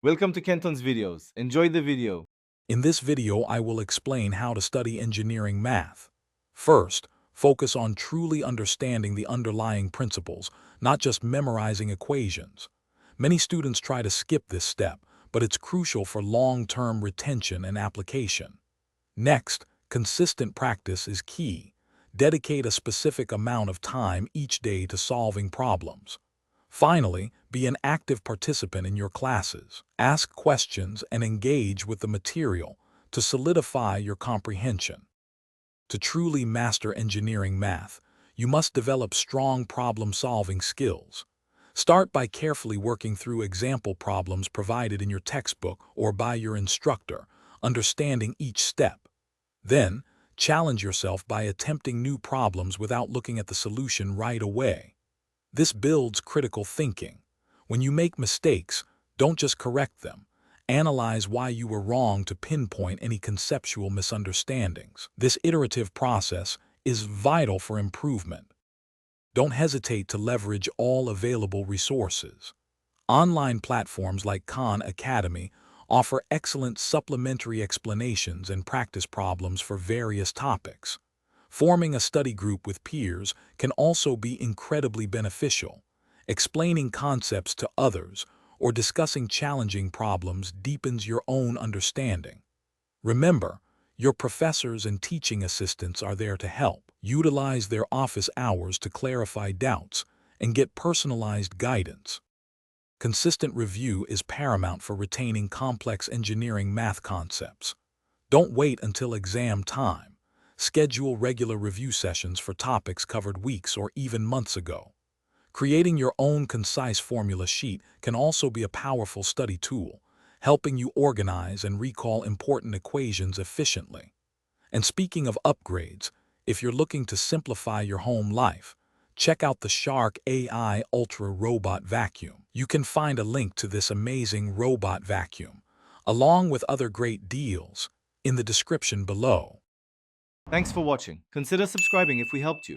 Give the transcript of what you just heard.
Welcome to Kenton's videos. Enjoy the video. In this video, I will explain how to study engineering math. First, focus on truly understanding the underlying principles, not just memorizing equations. Many students try to skip this step, but it's crucial for long-term retention and application. Next, consistent practice is key. Dedicate a specific amount of time each day to solving problems. Finally, be an active participant in your classes. Ask questions and engage with the material to solidify your comprehension. To truly master engineering math, you must develop strong problem-solving skills. Start by carefully working through example problems provided in your textbook or by your instructor, understanding each step. Then, challenge yourself by attempting new problems without looking at the solution right away. This builds critical thinking. When you make mistakes, don't just correct them. Analyze why you were wrong to pinpoint any conceptual misunderstandings. This iterative process is vital for improvement. Don't hesitate to leverage all available resources. Online platforms like Khan Academy offer excellent supplementary explanations and practice problems for various topics. Forming a study group with peers can also be incredibly beneficial. Explaining concepts to others or discussing challenging problems deepens your own understanding. Remember, your professors and teaching assistants are there to help. Utilize their office hours to clarify doubts and get personalized guidance. Consistent review is paramount for retaining complex engineering math concepts. Don't wait until exam time. Schedule regular review sessions for topics covered weeks or even months ago. Creating your own concise formula sheet can also be a powerful study tool, helping you organize and recall important equations efficiently. And speaking of upgrades, if you're looking to simplify your home life, check out the Shark AI Ultra Robot Vacuum. You can find a link to this amazing robot vacuum, along with other great deals, in the description below. Thanks for watching. Consider subscribing if we helped you.